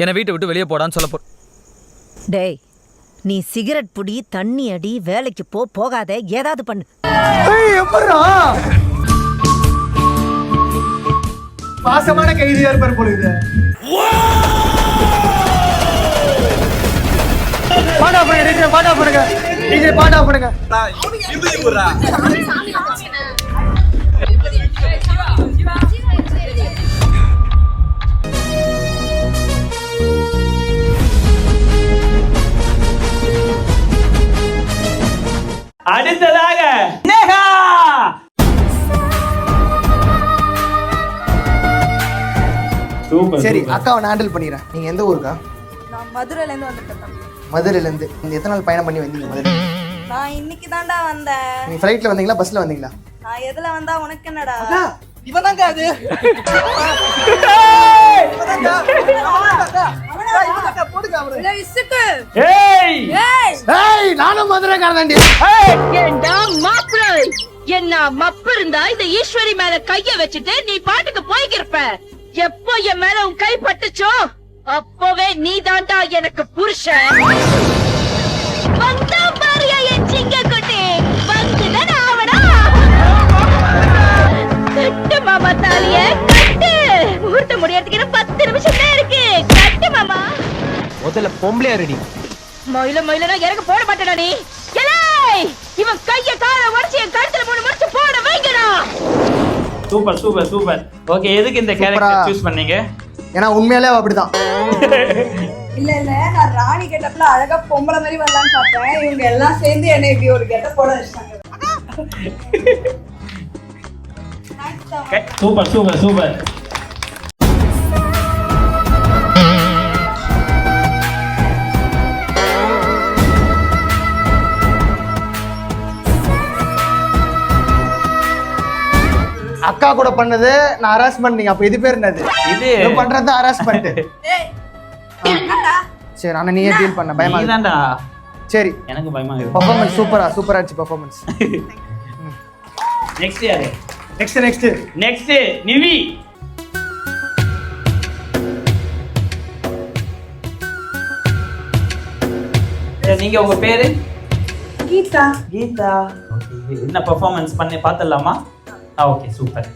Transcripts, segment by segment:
என்னை வீட்டை விட்டு வெளியே போடான்னு சொல்ல டேய், நீ சிகரெட் புடி, தண்ணி அடி, வேலைக்கு போகாத, ஏதாவது பண்ணு. பாசமான கைதியா இருப்பார் போல இது. பாட்டா பண்ணுங்க டிஜே, பாட்டா பண்ணுங்க டிஜே, பாட்டா பண்ணுங்க. அடுத்ததாக நேஹா. சரி, அக்காவை நான் ஹேண்டில் பண்ணிடுறேன். நீங்க எந்த ஊருக்கா? நான் மதுரையில இருந்து வந்துட்டேன் தம்பி. மதுரையில இருந்து. இந்த எத்தனை நாள் பயணம் பண்ணி வந்தீங்க மதுரை? நான் இன்னைக்கு தான்டா வந்தேன். நீங்க ஃளைட்ல வந்தீங்களா பஸ்ல வந்தீங்களா? நான் எதுல வந்தா உனக்கு என்னடா? இவதாங்க அது. நானும் மதுரைக்காரன்டி. என்ன மப்பு இருந்தா இந்த ஈஸ்வரி மேல கைய வச்சுட்டு நீ பாட்டுக்கு போய்க்கிருப்ப. எப்போ என் மேல உன் கை பட்டுச்சோ அப்பவே நீ தாண்டா எனக்கு புருஷன். வந்தா பாரியா என் சிங்க குட்டி, வந்துதான் ஆவடா. கட்டு மாமா தாலிய கட்டு. முகூர்த்த முடியறதுக்கு இன்னும் 10 நிமிஷம் தான் இருக்கு. கட்டு மாமா. முதல்ல பொம்பளையா ரெடி. மொயிலனா இறங்க போட மாட்டேடா நீ. இவன் கைய கால உடைச்சு என் கழுத்துல 3 முடிச்சு போட வைங்கடா. Super super super. ஓகே, எதுக்கு இந்த கேரக்டர் சூஸ் பண்ணீங்க? ஏன்னா உண்மையிலே அப்படிதான். இல்ல நான் ராணி கெட்டப்ல அழகா பொம்பளை மாதிரி வரலான்னு பார்த்தேன். இவங்க எல்லாம் சேர்ந்து என்ன இப்படி ஒரு கெட்டப் போட வச்சாங்க. Super super super. அக்கா கூட பண்ணது நான் ஹராஸ்மெண்ட். நீங்க அப்ப இது பேர் என்னது? இது பண்றது ஹராஸ்மெண்ட். சரி, நான் நீயே டீல் பண்ண. பயமா நீதான்டா. சரி, எனக்கு பயமா இருக்கு. பெர்ஃபார்மன்ஸ் சூப்பரா இருந்துச்சு பெர்ஃபார்மன்ஸ். நெக்ஸ்ட் யாரு? நெக்ஸ்ட் நிவி. நீங்க உங்க பேரு? கீதா. என்ன பெர்ஃபார்மன்ஸ் பண்ணி பார்த்தலாமா? Okay, super.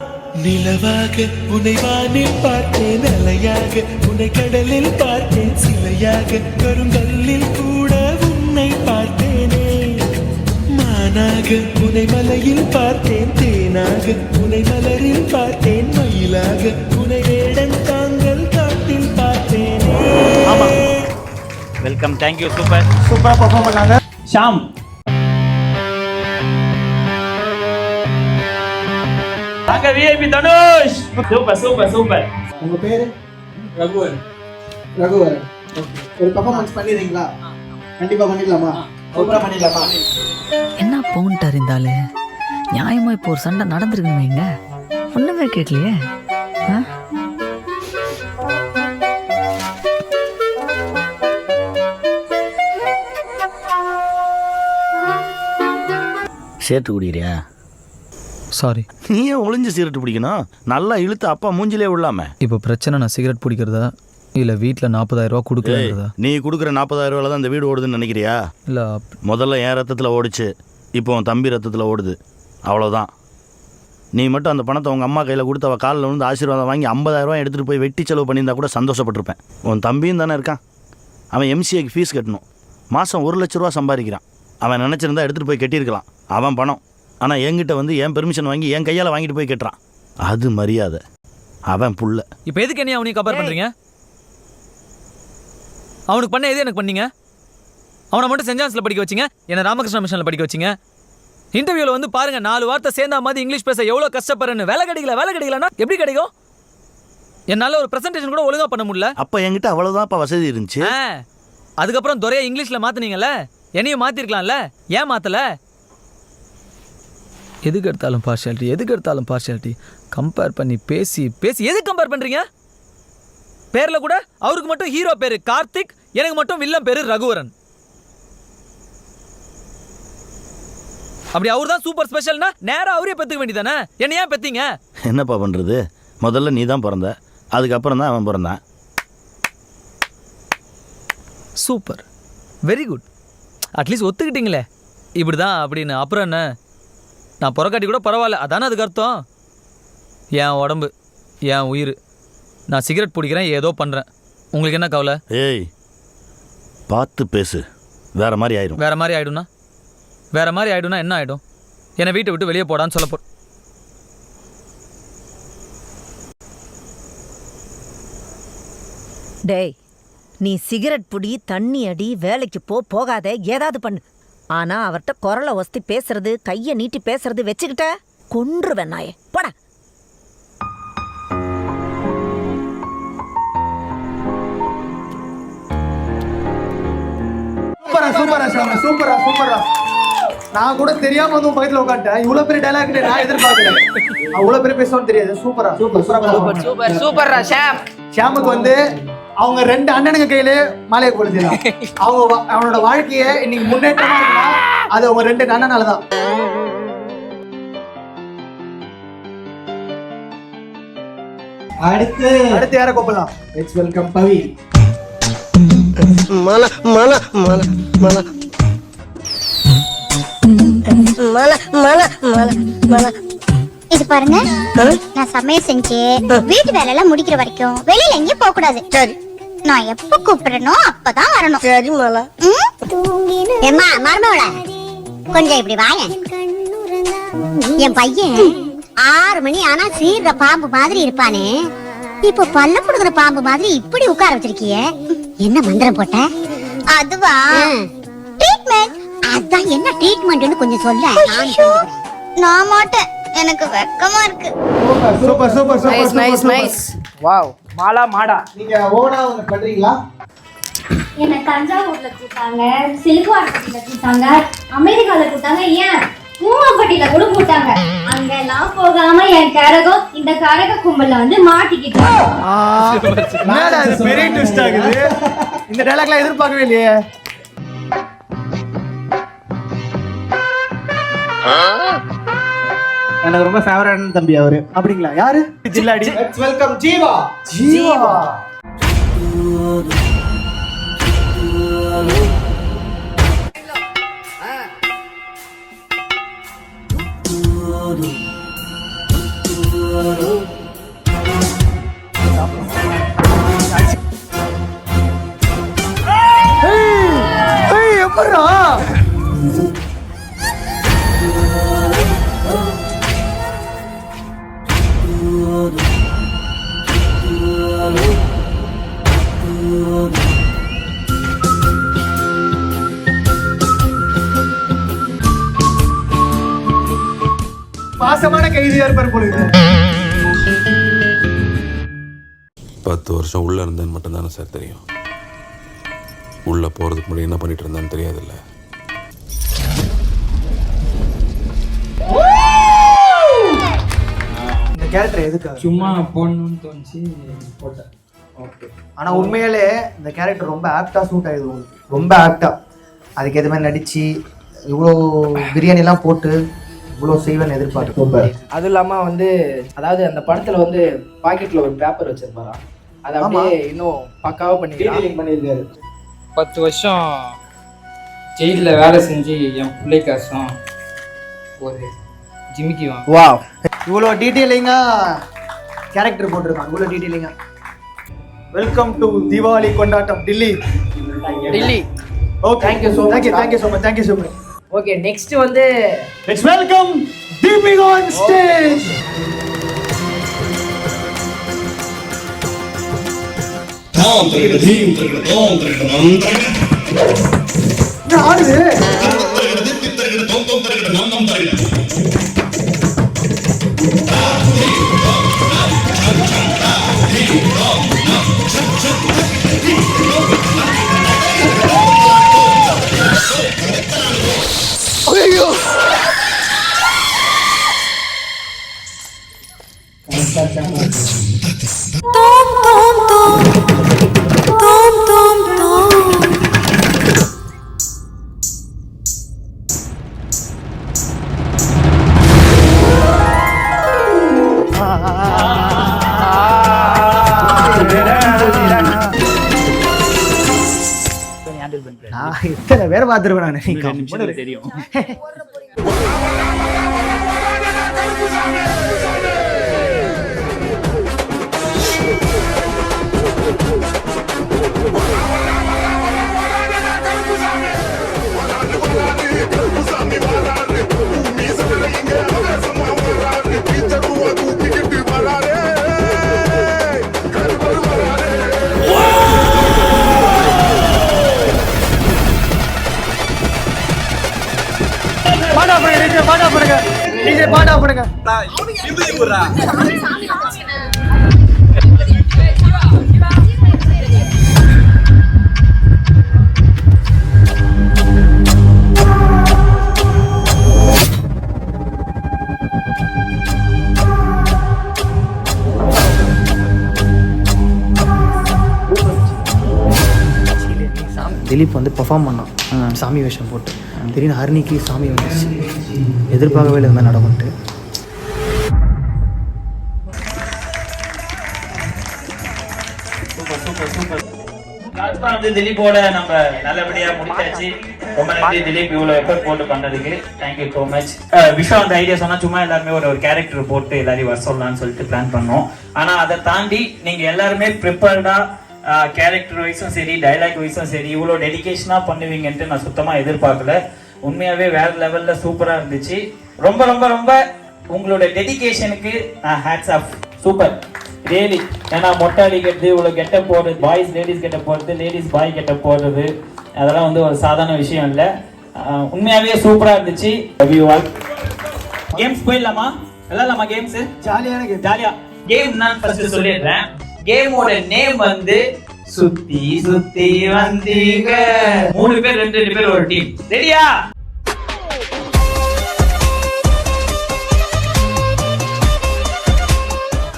நிலவாக உன்னை வானில் பார்த்தேன், அலையாக உன்னை கடலில் பார்த்தேன், சிலையாக கருங்கல்லில் கூட உன்னை பார்த்தேனே. மானாக உன்னை மலையில் பார்த்தேன், தேனாக உன்னை மலரில் பார்த்தேன், மயிலாக உன்னை வேடன் தாங்கள் காட்டில் பார்த்தேனே. ஆமா, வெல்கம். Thank you. சூப்பரா பெர்ஃபார்ம் பண்ணாங்க. ஷாம். அங்க விஐபி தனுஷ். சூப்பர். உங்க பேரு? ரகுவரன். ஒரு பெர்ஃபார்மன்ஸ் பண்ணிடுறீங்களா? கண்டிப்பா பண்ணிடலாமா? சூப்பரா பண்ணிடலாமா? என்ன பவுன்ட்டார் இருந்தாலே? நியாயமா இப்போ ஒரு சண்டை நடந்துருக்குன்னு வைங்க, ஒண்ணுமே கேட்கலையே. சேர்த்து குடிக்கிறியா? சாரி. நீ ஏன் ஒளிஞ்சு சிகரெட் பிடிக்கணும்? நல்லா இழுத்து அப்பா மூஞ்சிலே விடலாமே. இப்போ பிரச்சனை நான் சிகரெட் பிடிக்கிறதா இல்லை வீட்டில் 40,000 ரூபா கொடுக்குறதா? நீ கொடுக்குற 40,000 ரூபாயில் தான் இந்த வீடு ஓடுதுன்னு நினைக்கிறியா? இல்லை, முதல்ல என் ரத்தத்தில் ஓடிச்சு, இப்போ உன் தம்பி ரத்தத்தில் ஓடுது. அவ்வளோதான். நீ மட்டும் அந்த பணத்தை உங்கள் அம்மா கையில் கொடுத்து அவள் காலில் வந்து ஆசீர்வாதம் வாங்கி 50,000 ரூபா எடுத்துகிட்டு போய் வெட்டி செலவு பண்ணியிருந்தா கூட சந்தோஷப்பட்டிருப்பேன். உன் தம்பியும் தானே இருக்கான். அவன் எம்சிஏக்கு ஃபீஸ் கட்டணும். மாதம் 1 லட்ச ரூபா சம்பாதிக்கிறான். அவன் நினச்சிருந்தா எடுத்துகிட்டு போய் கட்டியிருக்கலாம். அவன் பணம். ஆனால் என்கிட்ட வந்து என் பெர்மிஷன் வாங்கி என் கையால் வாங்கிட்டு போய் கட்டுறான். அது மரியாதை. அவன் புள்ள. இப்போ எதுக்கு என்ன அவனையும் கம்பேர் பண்ணுறீங்க? அவனுக்கு பண்ண எது எனக்கு பண்ணீங்க? அவனை மட்டும் சென்ட் ஜான்ஸ்ல படிக்க வச்சிங்க, என்ன ராமகிருஷ்ண மிஷனில் படிக்க வச்சிங்க. இன்டர்வியூவில் வந்து பாருங்க, 4 வார்த்தை சேர்ந்தா மாதிரி இங்கிலீஷ் பேச எவ்வளோ கஷ்டப்படுறேன்னு. வேலை கிடைக்கலன்னா எப்படி கிடைக்கும்? என்னால் ஒரு ப்ரெசன்டேஷன் கூட ஒழுங்காக பண்ண முடியல. அப்போ என்கிட்ட அவ்வளோதான் இப்போ வசதி இருந்துச்சு. அதுக்கப்புறம் துறையை இங்கிலீஷில் மாற்றினீங்கல்ல, என்னையும் மாற்றிருக்கலாம்ல, ஏன் மாற்றலை? எதுக்கு எடுத்தாலும் பார்ஷியாலிட்டி கம்பேர் பண்ணி பேசி எதுக்கு கம்பேர் பண்ணுறீங்க? பேரில் கூட அவருக்கு மட்டும் ஹீரோ பேர் கார்த்திக், எனக்கு மட்டும் வில்லன் பேர் ரகுவரன். அப்படி அவர் தான் சூப்பர் ஸ்பெஷல்னா நேராக அவரே பெற்றுக்க வேண்டியதானே, என்ன ஏன் பெற்றீங்க? என்னப்பா பண்ணுறது? முதல்ல நீ தான் பிறந்த, அதுக்கப்புறம் தான் அவன் பிறந்தான். Super, very good. அட்லீஸ்ட் ஒத்துக்கிட்டீங்களே இப்படி தான் அப்படின்னு. அப்புறம் என்ன, நான் புறக்காட்டி கூட பரவாயில்ல, அதானே அதுக்கு அர்த்தம். என் உடம்பு, என் உயிர். நான் சிகரெட் பிடிக்கிறேன், ஏதோ பண்ணுறேன், உங்களுக்கு என்ன கவலை? ஏய் பார்த்து பேசு, வேற மாதிரி ஆயிரும். வேற மாதிரி ஆயிடும்னா? வேற மாதிரி ஆயிடும்னா என்ன ஆகிடும்? என்னை வீட்டை விட்டு வெளியே போடான்னு சொல்ல டேய், நீ சிகரெட் புடி, தண்ணி அடி, வேலைக்கு போகாத, ஏதாவது பண்ணு. ஆனா அவர்கிட்ட குரலை ஒஸ்தி பேசுறது, கையை நீட்டி பேசுறது வச்சுக்கிட்ட கொன்றுவேன் நாயே. போடா. சூப்பரா. நான் கூட தெரியாம வந்து பக்கத்துல உட்காந்துட்டேன். இவ்வளவு பெரிய டைலாக் நான் எதிர்பார்க்கல. அவ்வளவு பெரிய பேசுவான்னு தெரியாது. சூப்பரா. ஷாமுக்கு வந்து அவங்க 2 அண்ணனுங்க கையிலே மாலையை கொடுத்துருக்கான். அவனோட வாழ்க்கைய இன்னைக்கு முன்னேற்றமா இருக்குன்னா அது அவங்க 2 அண்ணனாலதான். அடுத்து யாரை கூப்பிடலாம்? லெட்ஸ் வெல்கம் பவி. இது பாருங்க, நான் சமையல் செஞ்சு வீட்டு வேலை எல்லாம் முடிக்கிற வரைக்கும் வெளியில எங்கேயும் போக கூடாது. சரி, நான் எப்ப கூப்பிடறனோ அப்பதான் வரணும். சரி மாலா. ஏம்மா மருமவள, கொஞ்சம் இப்படி வாயேன். என் பையன் 6 மணி ஆனா சீர்ற பாம்பு மாதிரி இருப்பானே, இப்போ பல்ல புடுங்குற பாம்பு மாதிரி இப்படி உட்கார வச்சிருக்கிய, என்ன மந்திரம் போட்ட? அதுவா ட்ரீட்மெண்ட். அதான் என்ன ட்ரீட்மெண்ட்னு கொஞ்சம் சொல்ல. நான் மாட்டேன், எனக்கு வெக்கமா இருக்கு. சூப்பர். நைஸ். வாவ், மாலா மாடா. நீங்க ஓனா ஒன்னு பண்றீங்களா? என்ன தஞ்சாவூர்ல கூட்டாங்க, சிலுக்குவார்பட்டியில கூட்டாங்க, அமெரிக்கால கூட்டாங்க, ஏன் மூவாப்பட்டியில கூட கூட்டாங்க. அங்கெல்லாம் போகாம என் கரகம் இந்த கரக கும்பல்ல வந்து மாட்டிக்கிட்டோம். பெரிய ட்விஸ்ட் ஆகுது. இந்த டைலாக்லாம் எதிர்பார்க்கவே இல்லையே. எனக்கு ரொம்ப ஃபேவரட்டான தம்பி அவரு. அப்படிங்களா? யாரு? ஜில்லாடி. Let's welcome Jeeva. எப்படா? பாசமான கைதியா இருப்பார் போல இது. 10 வருஷம் உள்ள இருந்தேன்னு மட்டும்தானே சார் தெரியும். உள்ள போறதுக்கு முன்னாடி என்ன பண்ணிட்டு இருந்தான்னு தெரியாதுல்ல. இந்த கேரக்டர் எதுக்கு? சும்மா போடணும்னு தோணுச்சு, போட்டேன். ஓகே. ஆனா உண்மையிலே இந்த கேரக்டர் ரொம்ப ஆப்டா சூட் ஆயிடுது உங்களுக்கு. ரொம்ப ஆப்டா அதுக்கு எது மாதிரி நடிச்சு இவ்வளோ பிரியாணி எல்லாம் போட்டு இவ்வளோ செய்வேன்னு எதிர்பார்த்து. அதுவும் இல்லாமல் வந்து அதாவது அந்த படத்தில் வந்து பாக்கெட்டில் ஒரு பேப்பர் வச்சிருப்பாராம், அதை அப்படியே இன்னும் பக்காவாக பண்ணியிருக்காரு. 10 வருஷம் ஜெயிலில் வேலை செஞ்சு என் பிள்ளைக்காசும் ஒரு ஜிமிக்கி வாங்க. வா, இவ்வளோ டீட்டெயிலிங்காக கேரக்டர் போட்டிருக்காங்க. இவ்வளோ டீட்டெயிலிங்காக. வெல்கம் டு தீபாவளி கொண்டாட்டம் Delhi. Okay, thank you so much. Okay, next வந்து let's welcome Deepika on stage. ஆடுது. ஐயோ, வேற பார்த்துருவேன் நான். இன்னும் 2 நிமிஷத்துல தெரியும். பாடா பண்ணுங்க. திலீப் வந்து பெர்ஃபார்ம் பண்ணான் சாமி வேஷம் போட்டு. திடீர்னு ஹரிணிக்கு சாமி வந்துச்சு. எதிர்பார்க்கவே இல்லை இந்த மாதிரி நடக்கும்ட்டு. வந்து திலீப்போட நம்ம நல்லபடியா முடிச்சாச்சு. ரொம்ப நன்றி திலீப், இவ்வளவு எஃபர்ட் போட்டு பண்ணதுக்கு. Thank you so much. விஷா அந்த ஐடியா சொன்னா சும்மா எல்லாருமே ஒரு கேரக்டர் போட்டு எல்லாரையும் வர சொல்லலாம்னு சொல்லிட்டு பிளான் பண்ணோம். ஆனா அதை தாண்டி நீங்க எல்லாருமே ப்ரிப்பேர்டா கேரக்டர் வைஸும் சரி, டைலாக் வைஸும் சரி, இவ்வளோ டெடிகேஷனா பண்ணுவீங்கன்ட்டு நான் சுத்தமா எதிர்பார்க்கல. உண்மையாவே வேற லெவல்ல சூப்பரா இருந்துச்சு. ரொம்ப ரொம்ப ரொம்ப உங்களோட டெடிகேஷனுக்கு ஹேட்ஸ் ஆஃப். Super really. ஏன்னா மொட்டை அடிக்கிறது, இவ்வளோ கெட்ட போடுறது, பாய்ஸ் லேடிஸ் கெட்ட போடுறது, லேடிஸ் பாய் கெட்ட போடுறது, அதெல்லாம் வந்து ஒரு சாதாரண விஷயம் இல்லை. உண்மையாவே சூப்பரா இருந்துச்சு. கேம்ஸ் போயிடலாமா? விளையாடலாமா கேம்ஸ்? ஜாலியான கேம். ஜாலியா கேம் நான் ஃபர்ஸ்ட் சொல்லிடுறேன். கேமோட நேம் வந்து சுத்தி சுத்தி வந்தீங்க. 3 பேர் 2 பேர் ஒரு டீம். ரெடியா?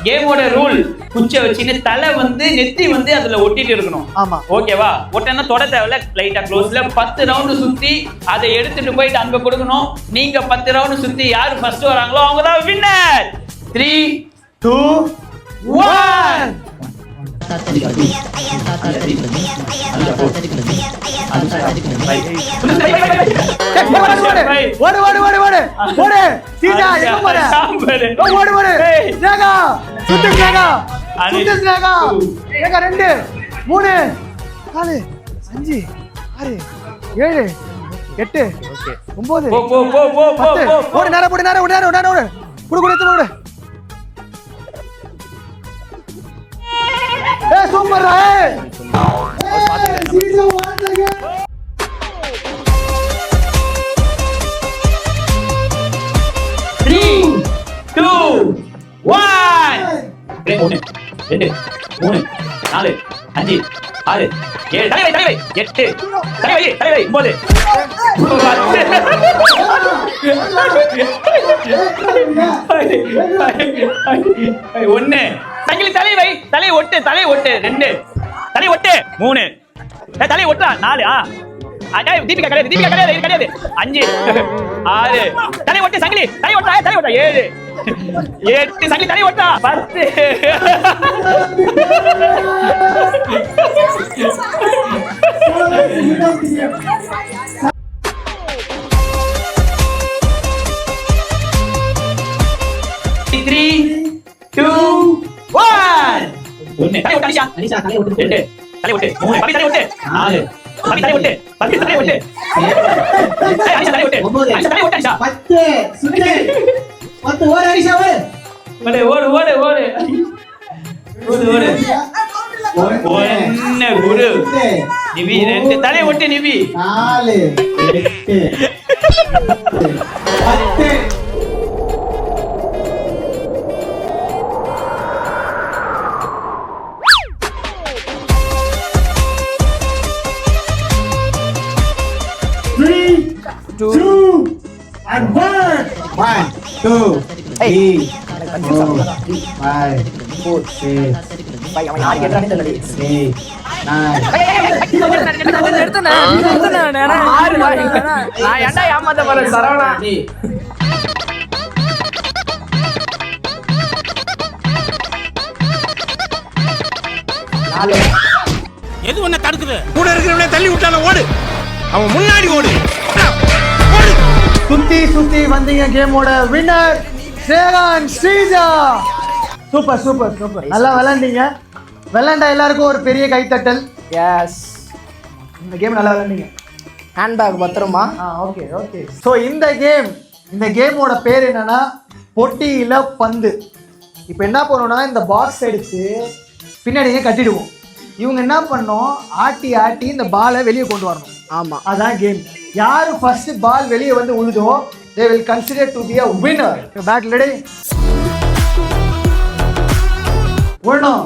கேமோட ரூல், குச்சை வச்சுன்னு தலை வந்து நெத்தி வந்து அதுல ஒட்டிட்டு இருக்கணும். ஆமா. ஓகேவா? ஒட்டனா தொட தேவையில்ல, லைட்டா க்ளோஸ்ல 10 ரவுண்ட் சுத்தி அதை எடுத்துட்டு போயிட்டு அங்க கொடுக்கணும். நீங்க 10 ரவுண்ட் சுத்தி யாரு ஃபர்ஸ்ட் வராங்களோ அவங்க தான் வின்னர். 3 2 1. சூப்பர். 3 2 1. 1 2 3 4 5 6 7 தலைவை 8 தலைவை 9 1. சங்கிலி தலைவை தலை ஒட்டு 2 தலை ஒட்டு 3 தலை ஒட்டா 4. தீபிகா கிடையாது 5 6 தலை ஒட்டு சங்கிலி தலை ஒட்டா 7 8 சங்கிலி தலை ஒட்டா 10. Three, 2, 1. 1 தலை ஒட்டு அனிஷா தலை ஒட்டு 2 தலை ஒட்டு 3 பவி தலை ஒட்டு 4 பவி தலை ஒட்டு 10 தலை ஒட்டு அனிஷா தலை ஒட்டு 9 அனிஷா தலை ஒட்டு அனிஷா 10 சுனில் 10 ஓடு அனிஷா ஓடு ஒன்னு குரு நிவி 2 தலை ஒட்டு நிவி 4 8 10. And 1 2 3 4 5 6 எது ஒண்ணு தடுக்குது? கூட இருக்கிறவனே தள்ளி விட்டால ஓடு. அவன் முன்னாடி ஓடு. சுத்தி சுத்தி வந்தீங்க கேமோட வின்னர் ஸ்ரேகான் ஸ்ரீஜா. சூப்பர் சூப்பர் சூப்பர், நல்லா விளையாண்டீங்க. விளையாண்ட எல்லாருக்கும் ஒரு பெரிய கைத்தட்டல். எஸ், இந்த கேம் நல்லா விளையாண்டீங்க. ஹேண்ட்பேக் பத்திரமா. Okay okay. ஸோ இந்த கேமோட பேர் என்னன்னா பொட்டியில பந்து. இப்போ என்ன பண்ணோம்னா இந்த பாக்ஸ் அடிச்சு பின்னாடியே கட்டிடுவோம். இவங்க என்ன பண்ணோம், ஆட்டி ஆட்டி இந்த பாலை வெளியே கொண்டு வரணும். ஆமாம், அதான் கேம். யாரு ஃபர்ஸ்ட் பால் வெளியே வந்து உழுதோ they will consider to be a winner. Bat ready? ஓடணும்.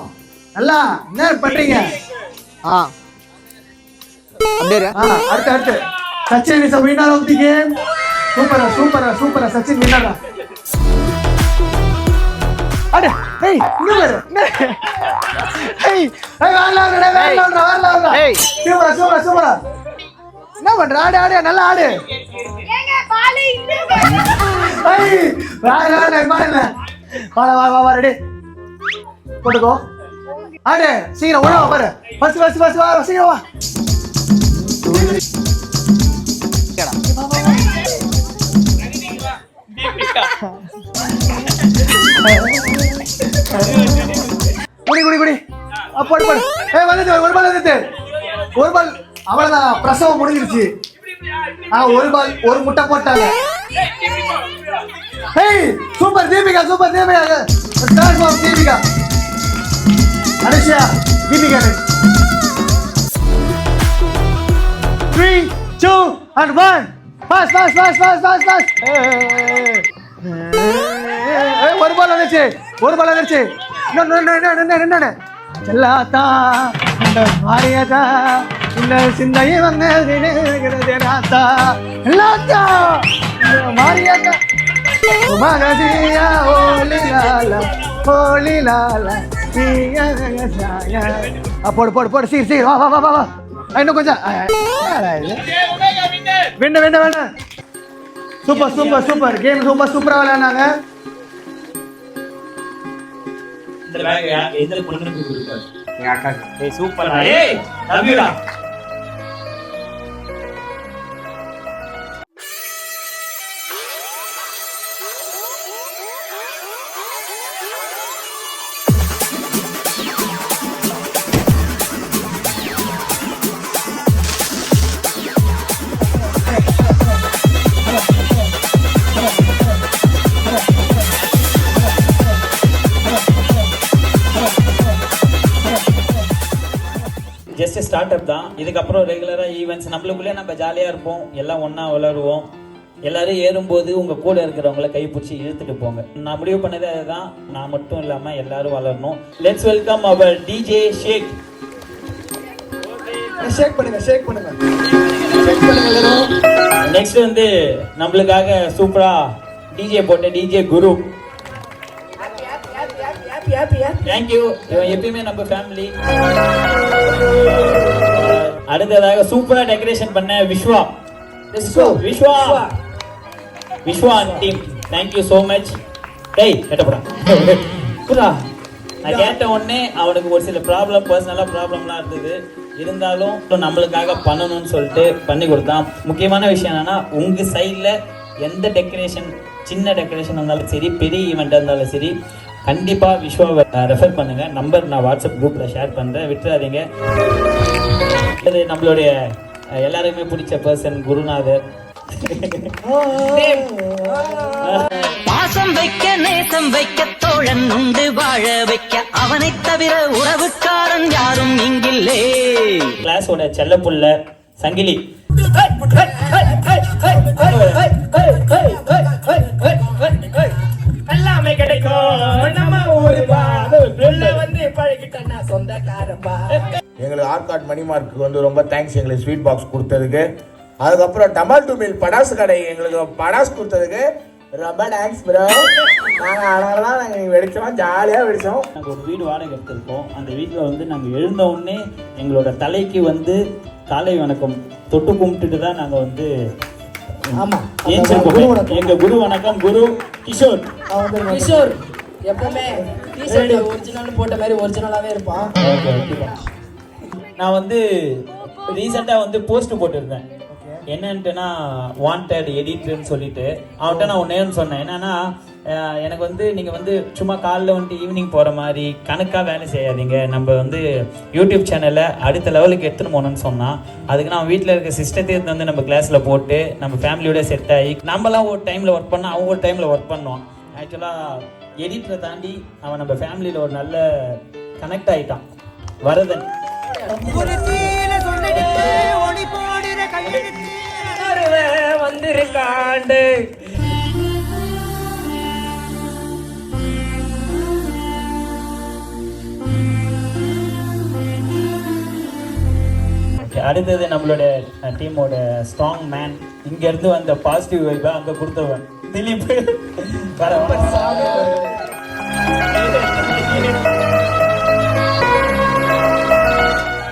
நல்லா என்ன பண்றீங்க? அப்படியே அடுத்து Sachin is a winner of the game. சூப்பரா சச்சின் வின்னரா. அட ஏய் இங்க வர. ஏய் வரல. ஏய் சூப்பரா. என்ன பண்ற? ஆடு நல்லா ஆடு. ஏங்க பால் இங்க ஏய் வா ரெடி போட்டுக்கோ. ஆடு சீக்கிரம் ஓட பாரு. ஃபர்ஸ்ட் வா சீக்கிரம் வா. குடி போடு. ஏய் வந்துட்டு ஒரு பால் அவ்வளவுதான், பிரசவம் முடிஞ்சிருச்சு. ஒரு பால் ஒரு முட்டை போட்டாங்க. ஏய் super Deepika. Start for Deepika. Anushiya Deepika. 3 2 and 1 pass. ஏய் ஒரு பால் வந்துச்சு. என்ன எல்லாத்தா இந்த மாரியதா இந்த சிந்தையை வந்தா எல்லாத்தா இந்த மாரியதா மகதியா ஓலி லாலா போடு சீர் வா. இன்னும் கொஞ்சம் வேண்டாம். Super game. சூப்பரா விளையாண்டாங்க. இந்த பேக் எதிர பொண்ணுக்கு கொடுப்பாரு. எங்க அக்கா. ஏய் சூப்பர். ஏய் லவ் யூ டா. ஜஸ்ட் ஸ்டார்ட் அப் தான். இதுக்கப்புறம் ரெகுலராக ஈவெண்ட்ஸ் நம்மளுக்குள்ளே நம்ம ஜாலியாக இருப்போம், எல்லாம் ஒன்றா வளருவோம். எல்லாரும் ஏறும்போது உங்கள் கூட இருக்கிறவங்கள கைப்பிடிச்சி இழுத்துட்டு போங்க. நான் முடிவு பண்ணதே அதுதான். நான் மட்டும் இல்லாமல் எல்லாரும் வளரணும். லெட்ஸ் வெல்கம் அவர் டிஜே ஷேக். ஷேக் பண்ணுங்க. நெக்ஸ்ட் வந்து நம்மளுக்காக சூப்பரா டிஜே போட்ட டிஜே குரு. தேங்க்யூ. இவன் எப்பயுமே நம்ம ஃபேமிலி. அடுத்ததாக சூப்பரா டெக்கரேஷன் பண்ண Viswa and team. Thank you so much. டேய் கேட்டப்படா புரா. நான் கேட்ட உடனே அவனுக்கு ஒரு சில பர்சனலாக ப்ராப்ளம்லாம் இருந்தது. இருந்தாலும் நம்மளுக்காக பண்ணணும்னு சொல்லிட்டு பண்ணி கொடுத்தான். முக்கியமான விஷயம் என்னன்னா, உங்க சைடில் எந்த டெக்கரேஷன், சின்ன டெக்கரேஷன் இருந்தாலும் சரி, பெரிய ஈவெண்ட்டாக இருந்தாலும் சரி, கண்டிப்பாக விஸ்வாவை ரெஃபர் பண்ணுங்கள். நம்பர் நான் வாட்ஸ்அப் குரூப்பில் ஷேர் பண்ணுறேன், விட்டுறாதீங்க. அது நம்மளுடைய எல்லாருமே பிடிச்ச பர்சன் குருநாதர். பாசம் வைக்க நேசம் வைக்க தோழன் உண்டு வாழ வைக்க அவனை தவிர உறவுக்காரன் யாரும் இங்கில்லே. கிளாஸோட செல்லப்புள்ள சங்கிலி. எல்லாமே கிடைக்கும் நம்ம ஊரு வந்து பழகிட்டா சொந்தக்காரப்பா. எங்களுக்கு ஆர்காட் மணிமார்க்கு வந்து ரொம்ப தேங்க்ஸ், எங்களுக்கு ஸ்வீட் பாக்ஸ் கொடுத்ததுக்கு. அதுக்கப்புறம் டமால் டு மில் படாசு கடை எங்களுக்கு படாஸ் கொடுத்ததுக்கு ரொம்ப தேங்க்ஸ் ப்ரோ. நாங்கள் அதனாலதான் நாங்கள் வெடிச்சோம், ஜாலியாக வெடிச்சோம். நாங்கள் ஒரு வீடு வாடகை எடுத்திருக்கோம். அந்த வீட்டில் வந்து நாங்கள் எழுந்த உடனே எங்களோட தலைக்கு வந்து காலை வணக்கம் தொட்டு கும்பிட்டுட்டு தான் நாங்கள் வந்து எங்க குரு வணக்கம். குரு கிஷோர் எப்பவுமே ஒரிஜினல் போட்ட மாதிரி ஒரிஜினலாவே இருப்பான். நான் வந்து ரீசெண்டாக வந்து போஸ்ட் போட்டிருந்தேன். என்னன்ட்டுனா வாண்டட் எடிட்டர்னு சொல்லிட்டு அவன்கிட்ட நான் ஒன்றேன்னு சொன்னேன். என்னன்னா எனக்கு வந்து நீங்கள் வந்து சும்மா காலைல வந்துட்டு ஈவினிங் போகிற மாதிரி கணக்காக வேலை செய்யாதீங்க, நம்ம வந்து யூடியூப் சேனலை அடுத்த லெவலுக்கு எடுத்துன்னு போகணும்னு சொன்னான். அதுக்கு நான் வீட்டில் இருக்க சிஸ்டத்தையும் வந்து நம்ம கிளாஸில் போட்டு நம்ம ஃபேமிலியோட செட் ஆகி நம்மலாம் ஒரு டைமில் ஒர்க் பண்ணோம், அவங்க ஒரு டைமில் ஒர்க் பண்ணுவான். ஆக்சுவலாக எடிட்டரை தாண்டி அவன் நம்ம ஃபேமிலியில் ஒரு நல்ல கனெக்ட் ஆகிட்டான். வரதன் வந்திருக்காண்டு அடுத்தது நம்மளோட டீமோட ஸ்ட்ராங் மேன், இங்கேருந்து வந்த பாசிட்டிவ் வைப்பை அங்கே கொடுத்துருவேன் திலீப்.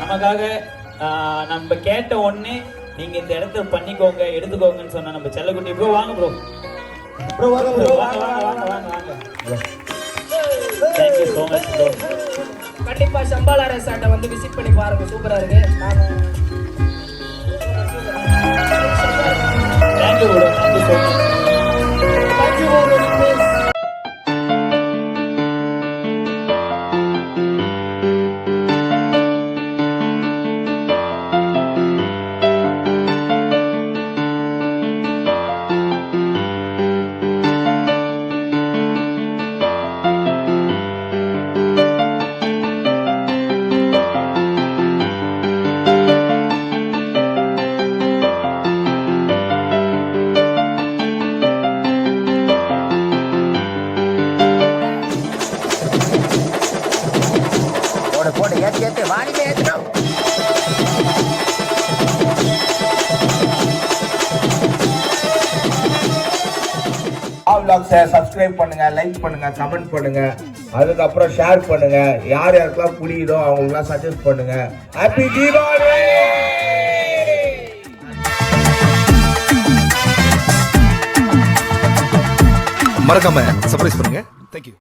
நமக்காக நம்ம கேட்ட ஒன்று நீங்கள் இந்த இடத்த பண்ணிக்கோங்க எடுத்துக்கோங்கன்னு சொன்னால் நம்ம செல்லக்குட்டி ப்ரோ வாங்க ப்ரோ. ப்ரோ வாங்க ப்ரோ, வாங்க வாங்க வாங்க வாங்க வாங்க. Thank you so much bro. கண்டிப்பா சம்பாலா ரெசார்ட்டை வந்து விசிட் பண்ணி பாருங்க, சூப்பரா இருக்கு. Thank you bro, thank you so much. Thank you bro. போட்டு ஏற்றி வாணிவே ஏற்றணும். vlogs-ஐ சப்ஸ்கிரைப் பண்ணுங்க, லைக் பண்ணுங்க, கமெண்ட் பண்ணுங்க, அதுக்கப்புறம் ஷேர் பண்ணுங்க. யார் யாருக்கெல்லாம் பிடிக்குதோ அவங்களுக்குலாம் சஜஸ்ட் பண்ணுங்க. ஹாப்பி தீபாவளி. மறக்காம சர்ப்ரைஸ் பண்ணுங்க. தேங்க்யூ.